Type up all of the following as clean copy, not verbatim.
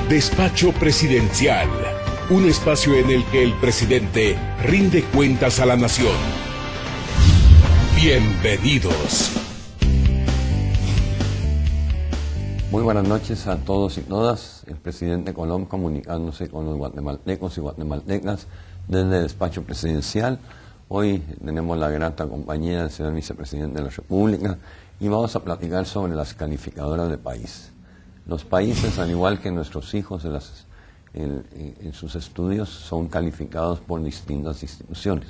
Despacho Presidencial, un espacio en el que el presidente rinde cuentas a la nación. Bienvenidos. Muy buenas noches a todos y todas. El presidente Colom comunicándose con los guatemaltecos y guatemaltecas desde el despacho presidencial. Hoy tenemos la grata compañía del señor vicepresidente de la República y vamos a platicar sobre las calificadoras de país. Los países, al igual que nuestros hijos en sus estudios, son calificados por distintas instituciones.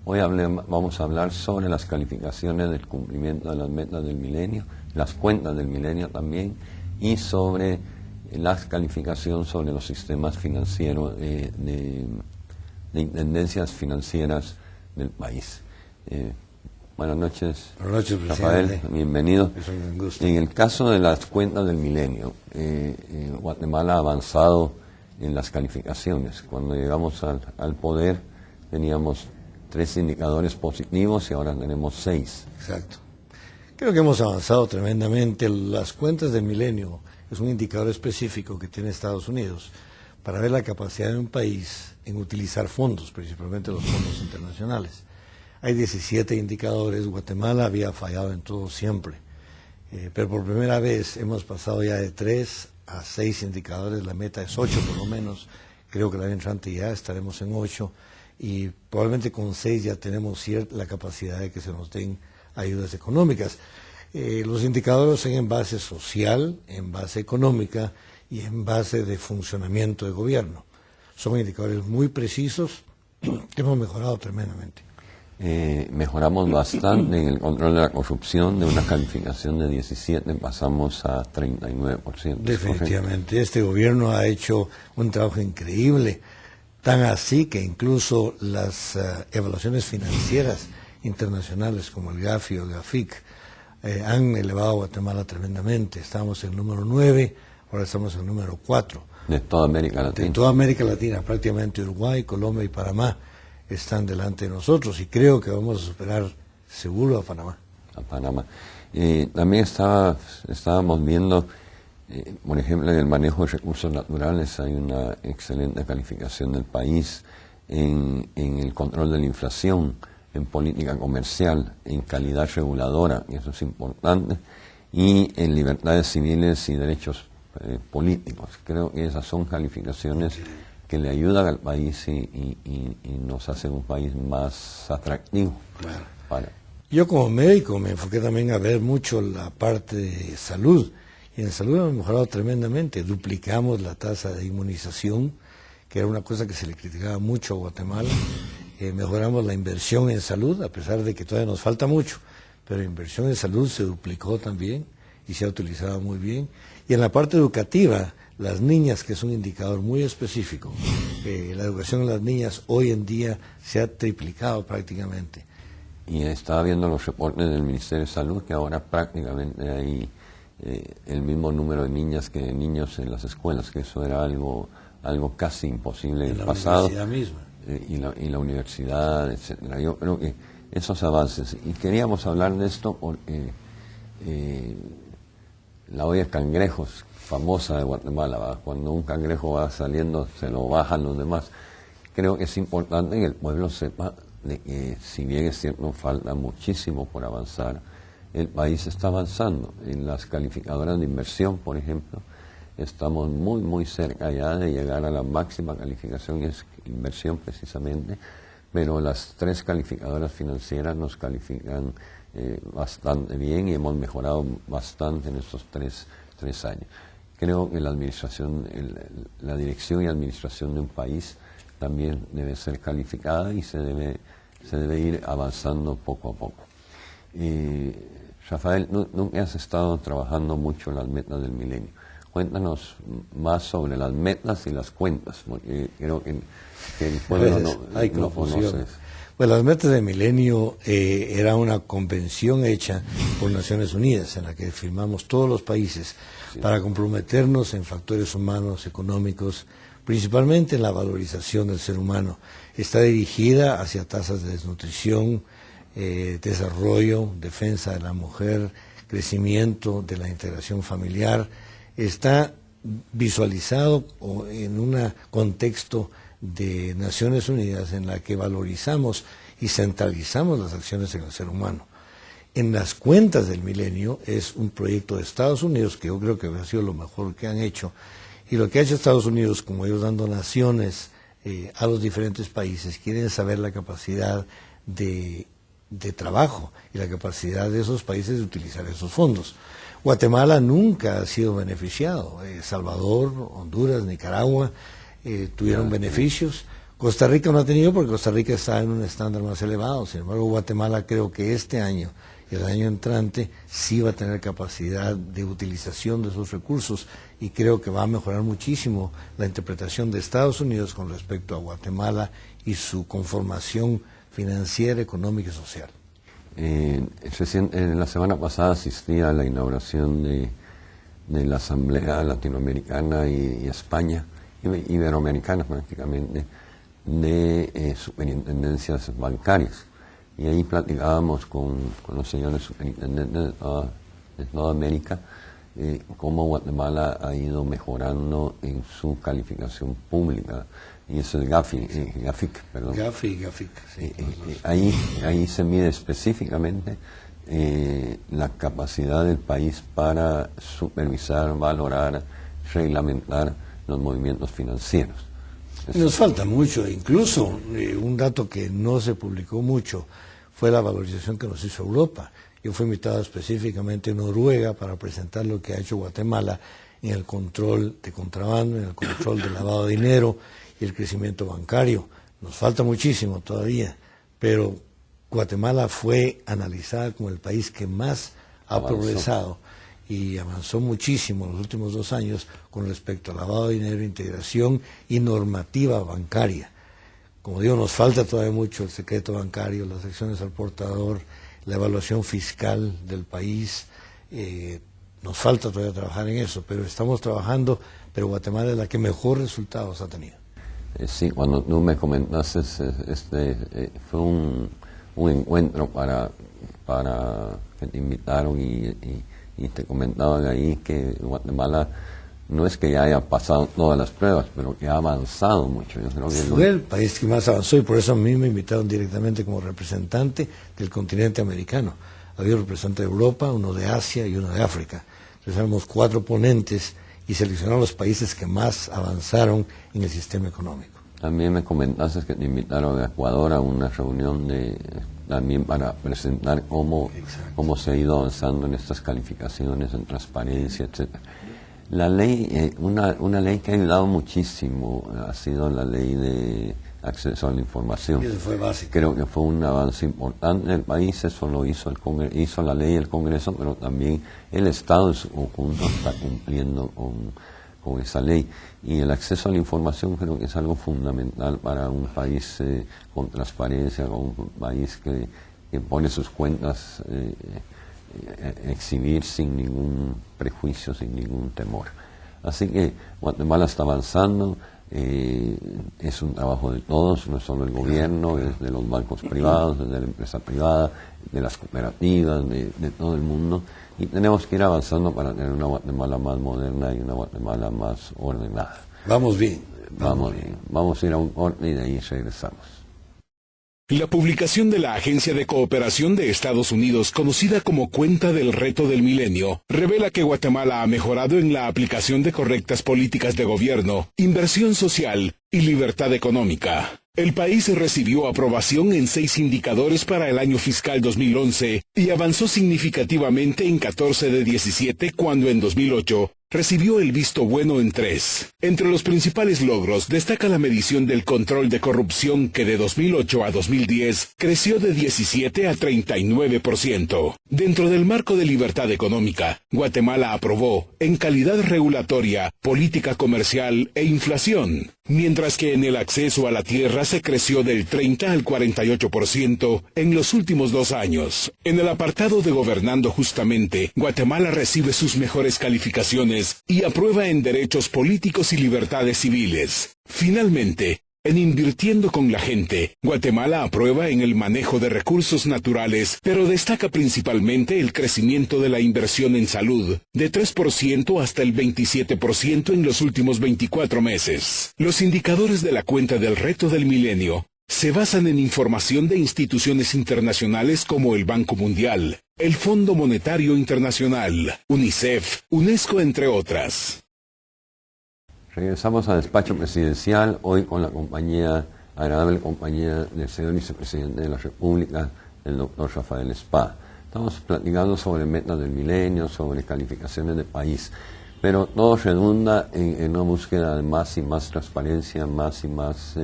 Hoy vamos a hablar sobre las calificaciones del cumplimiento de las metas del milenio, las cuentas del milenio también, y sobre la calificación sobre los sistemas financieros de intendencias financieras del país. Buenas noches. Buenas noches, Rafael, presidente. bienvenido. Es un gusto. En el caso de las cuentas del milenio, Guatemala ha avanzado en las calificaciones. Cuando llegamos al poder teníamos 3 indicadores positivos y ahora tenemos 6. Exacto. Creo que hemos avanzado tremendamente. Las cuentas del milenio es un indicador específico que tiene Estados Unidos para ver la capacidad de un país en utilizar fondos, principalmente los fondos internacionales. Hay 17 indicadores, Guatemala había fallado en todo siempre, pero por primera vez hemos pasado ya de 3 a 6 indicadores, la meta es 8 por lo menos, creo que el año entrante ya estaremos en 8 y probablemente con 6 ya tenemos la capacidad de que se nos den ayudas económicas. Los indicadores son en base social, en base económica y en base de funcionamiento de gobierno. Son indicadores muy precisos que hemos mejorado tremendamente. Mejoramos bastante en el control de la corrupción, de una calificación de 17 pasamos a 39%. Definitivamente, este gobierno ha hecho un trabajo increíble, tan así que incluso las evaluaciones financieras internacionales como el GAFI o el GAFIC han elevado a Guatemala tremendamente. Estamos en el número 9, ahora estamos en el número 4. De toda América Latina. De toda América Latina, prácticamente Uruguay, Colombia y Panamá están delante de nosotros y creo que vamos a superar seguro a Panamá. A Panamá. También estábamos viendo, por ejemplo, en el manejo de recursos naturales hay una excelente calificación del país en el control de la inflación, en política comercial, en calidad reguladora, y eso es importante, y en libertades civiles y derechos políticos. Creo que esas son calificaciones que le ayudan al país y nos hacen un país más atractivo. Claro. Yo como médico me enfoqué también a ver mucho la parte de salud, y en salud hemos mejorado tremendamente. Duplicamos la tasa de inmunización, que era una cosa que se le criticaba mucho a Guatemala. Mejoramos la inversión en salud, a pesar de que todavía nos falta mucho, pero la inversión en salud se duplicó también y se ha utilizado muy bien. Y en la parte educativa, las niñas, que es un indicador muy específico, la educación de las niñas hoy en día se ha triplicado prácticamente. Y estaba viendo los reportes del Ministerio de Salud que ahora prácticamente hay el mismo número de niñas que de niños en las escuelas, que eso era algo casi imposible en el pasado. En la universidad misma. Y la universidad, etcétera. Yo creo que esos avances, y queríamos hablar de esto porque la olla de cangrejos famosa de Guatemala, ¿va? Cuando un cangrejo va saliendo se lo bajan los demás. Creo que es importante que el pueblo sepa de que, si bien es cierto, falta muchísimo por avanzar, el país está avanzando. En las calificadoras de inversión, por ejemplo, estamos muy, muy cerca ya de llegar a la máxima calificación, y es inversión precisamente, pero las 3 calificadoras financieras nos califican bastante bien y hemos mejorado bastante en estos tres años. Creo que la administración, la dirección y administración de un país también debe ser calificada y se debe ir avanzando poco a poco. Rafael, nunca has estado trabajando mucho en las metas del milenio. Cuéntanos más sobre las metas y las cuentas, porque creo que el pueblo no conoce. Pues las metas del milenio era una convención hecha por Naciones Unidas en la que firmamos todos los países para comprometernos en factores humanos, económicos, principalmente en la valorización del ser humano. Está dirigida hacia tasas de desnutrición, desarrollo, defensa de la mujer, crecimiento de la integración familiar. Está visualizado en un contexto de Naciones Unidas en la que valorizamos y centralizamos las acciones en el ser humano. En las cuentas del milenio es un proyecto de Estados Unidos que yo creo que ha sido lo mejor que han hecho, y lo que ha hecho Estados Unidos, como ellos dando naciones a los diferentes países, quieren saber la capacidad de trabajo y la capacidad de esos países de utilizar esos fondos. Guatemala nunca ha sido beneficiado. Salvador, Honduras, Nicaragua tuvieron beneficios. Costa Rica no ha tenido porque Costa Rica está en un estándar más elevado. Sin embargo, Guatemala creo que este año y el año entrante sí va a tener capacidad de utilización de esos recursos, y creo que va a mejorar muchísimo la interpretación de Estados Unidos con respecto a Guatemala y su conformación financiera, económica y social. La semana pasada asistí a la inauguración de la Asamblea Latinoamericana y España, iberoamericana prácticamente, de superintendencias bancarias. Y ahí platicábamos con los señores superintendentes de toda América cómo Guatemala ha ido mejorando en su calificación pública. Y eso es GAFIC, perdón. GAFIC, sí. Ahí se mide específicamente la capacidad del país para supervisar, valorar, reglamentar los movimientos financieros. Nos falta mucho, incluso un dato que no se publicó mucho fue la valorización que nos hizo Europa. Yo fui invitado específicamente a Noruega para presentar lo que ha hecho Guatemala en el control de contrabando, en el control del lavado de dinero y el crecimiento bancario. Nos falta muchísimo todavía, pero Guatemala fue analizada como el país que más ha progresado y avanzó muchísimo en los últimos 2 años con respecto al lavado de dinero, integración y normativa bancaria. Como digo, nos falta todavía mucho el secreto bancario, las acciones al portador, la evaluación fiscal del país. Nos falta todavía trabajar en eso, pero estamos trabajando, pero Guatemala es la que mejor resultados ha tenido. Sí, cuando tú me comentaste, fue un encuentro para que te invitaron y te comentaban ahí que Guatemala no es que ya haya pasado todas las pruebas, pero que ha avanzado mucho. Yo creo que fue el país que más avanzó, y por eso a mí me invitaron directamente como representante del continente americano. Había un representante de Europa, uno de Asia y uno de África. Entonces éramos 4 ponentes y seleccionaron los países que más avanzaron en el sistema económico. También me comentaste que te invitaron a Ecuador a una reunión también para presentar cómo se ha ido avanzando en estas calificaciones, en transparencia, etcétera. La ley, una ley que ha ayudado muchísimo ha sido la ley de acceso a la información. Eso fue básico. Creo que fue un avance importante en el país. Eso lo hizo hizo la ley el Congreso, pero también el Estado en su conjunto está cumpliendo con esa ley. Y el acceso a la información creo que es algo fundamental para un país con transparencia, con un país que pone sus cuentas exhibir sin ningún prejuicio, sin ningún temor. Así que Guatemala está avanzando. Es un trabajo de todos, no es solo el gobierno, es de los bancos privados, de la empresa privada, de las cooperativas, de todo el mundo, y tenemos que ir avanzando para tener una Guatemala más moderna y una Guatemala más ordenada. Vamos bien. Vamos bien. Vamos a ir a un corte y de ahí regresamos. La publicación de la Agencia de Cooperación de Estados Unidos, conocida como Cuenta del Reto del Milenio, revela que Guatemala ha mejorado en la aplicación de correctas políticas de gobierno, inversión social y libertad económica. El país recibió aprobación en 6 indicadores para el año fiscal 2011 y avanzó significativamente en 14 de 17 cuando en 2008 recibió el visto bueno en 3. Entre los principales logros destaca la medición del control de corrupción que de 2008 a 2010 creció de 17 a 39%. Dentro del marco de libertad económica, Guatemala aprobó, en calidad regulatoria, política comercial e inflación, mientras que en el acceso a la tierra se creció del 30 al 48% en los últimos 2 años. En el apartado de Gobernando Justamente, Guatemala recibe sus mejores calificaciones y aprueba en derechos políticos y libertades civiles. Finalmente, En Invirtiendo con la Gente, Guatemala aprueba en el manejo de recursos naturales, pero destaca principalmente el crecimiento de la inversión en salud, de 3% hasta el 27% en los últimos 24 meses. Los indicadores de la cuenta del reto del milenio se basan en información de instituciones internacionales como el Banco Mundial, el Fondo Monetario Internacional, UNICEF, UNESCO, entre otras. Regresamos al despacho presidencial, hoy con la agradable compañía del señor vicepresidente de la República, el doctor Rafael Espada. Estamos platicando sobre metas del milenio, sobre calificaciones de país, pero todo redunda en una búsqueda de más y más transparencia, más y más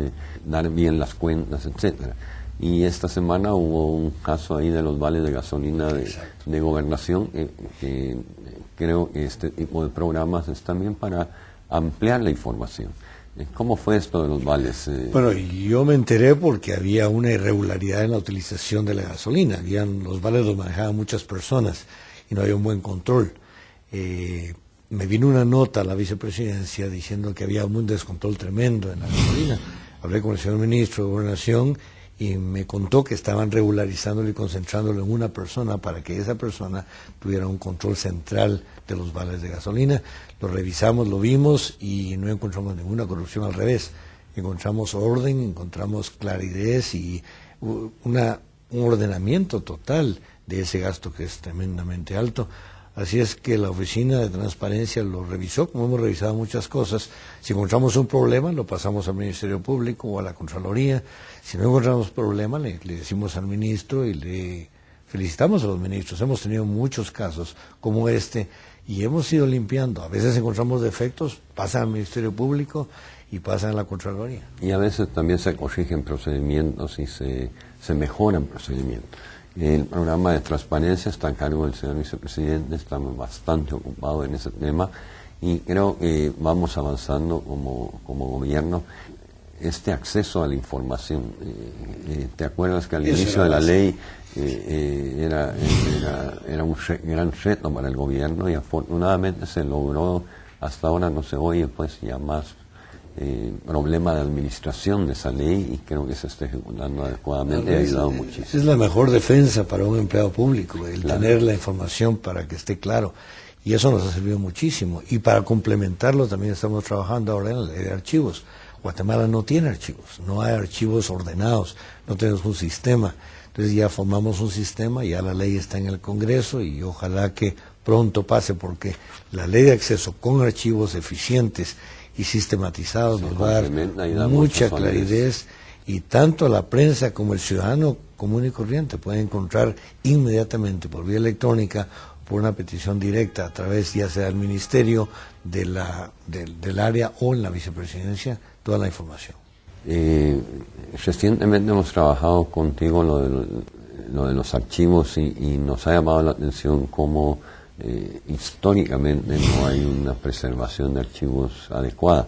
dar bien las cuentas, etcétera. Y esta semana hubo un caso ahí de los vales de gasolina de gobernación, que creo que este tipo de programas es también para ampliar la información. ¿Cómo fue esto de los vales? Bueno, yo me enteré porque había una irregularidad en la utilización de la gasolina. Los vales los manejaban muchas personas y no había un buen control. Me vino una nota a la vicepresidencia diciendo que había un descontrol tremendo en la gasolina. Hablé con el señor ministro de Gobernación y me contó que estaban regularizándolo y concentrándolo en una persona para que esa persona tuviera un control central de los vales de gasolina. Lo revisamos, lo vimos y no encontramos ninguna corrupción, al revés. Encontramos orden, encontramos claridad y un ordenamiento total de ese gasto que es tremendamente alto. Así es que la Oficina de Transparencia lo revisó, como hemos revisado muchas cosas. Si encontramos un problema, lo pasamos al Ministerio Público o a la Contraloría. Si no encontramos problema, le decimos al ministro y le felicitamos a los ministros. Hemos tenido muchos casos como este y hemos ido limpiando. A veces encontramos defectos, pasan al Ministerio Público y pasan a la Contraloría. Y a veces también se corrigen procedimientos y se mejoran procedimientos. El programa de transparencia está a cargo del señor vicepresidente, estamos bastante ocupados en ese tema y creo que vamos avanzando como gobierno. Este acceso a la información, ¿te acuerdas que al inicio de la ley era un gran reto para el gobierno y afortunadamente se logró? Hasta ahora no se oye pues ya más problema de administración de esa ley y creo que se está ejecutando adecuadamente y ha ayudado muchísimo. Es la mejor defensa para un empleado público, el tener la información para que esté claro. Y eso nos ha servido muchísimo. Y para complementarlo también estamos trabajando ahora en la ley de archivos. Guatemala no tiene archivos, no hay archivos ordenados, no tenemos un sistema. Entonces ya formamos un sistema, ya la ley está en el Congreso y ojalá que pronto pase porque la ley de acceso con archivos eficientes y sistematizados nos va a dar mucha claridad y tanto la prensa como el ciudadano común y corriente puede encontrar inmediatamente por vía electrónica por una petición directa a través ya sea del ministerio, del área o en la vicepresidencia, toda la información. Recientemente hemos trabajado contigo lo de los archivos y nos ha llamado la atención cómo históricamente no hay una preservación de archivos adecuada.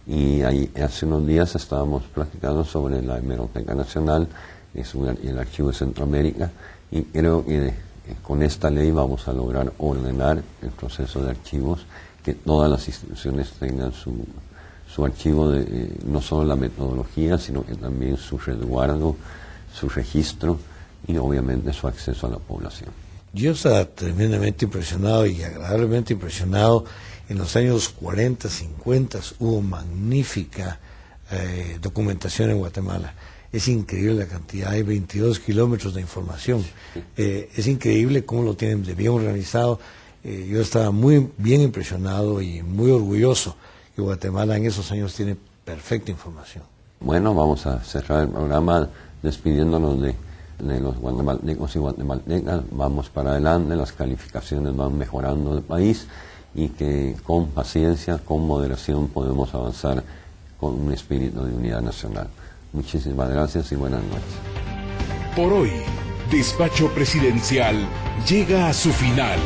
Y hace unos días estábamos platicando sobre la Hemeroteca Nacional y el Archivo de Centroamérica y creo que con esta ley vamos a lograr ordenar el proceso de archivos, que todas las instituciones tengan su archivo de no solo la metodología, sino que también su resguardo, su registro y obviamente su acceso a la población. Yo estaba tremendamente impresionado y agradablemente impresionado. En los años 40, 50 hubo magnífica documentación en Guatemala. Es increíble la cantidad, hay 22 kilómetros de información. Es increíble cómo lo tienen de bien organizado. Yo estaba muy bien impresionado y muy orgulloso que Guatemala en esos años tiene perfecta información. Bueno, vamos a cerrar el programa despidiéndonos de los guatemaltecos y guatemaltecas. Vamos para adelante, las calificaciones van mejorando del país y que con paciencia, con moderación podemos avanzar con un espíritu de unidad nacional. Muchísimas gracias y buenas noches. Por hoy, Despacho Presidencial llega a su final.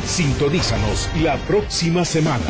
Sintonízanos la próxima semana.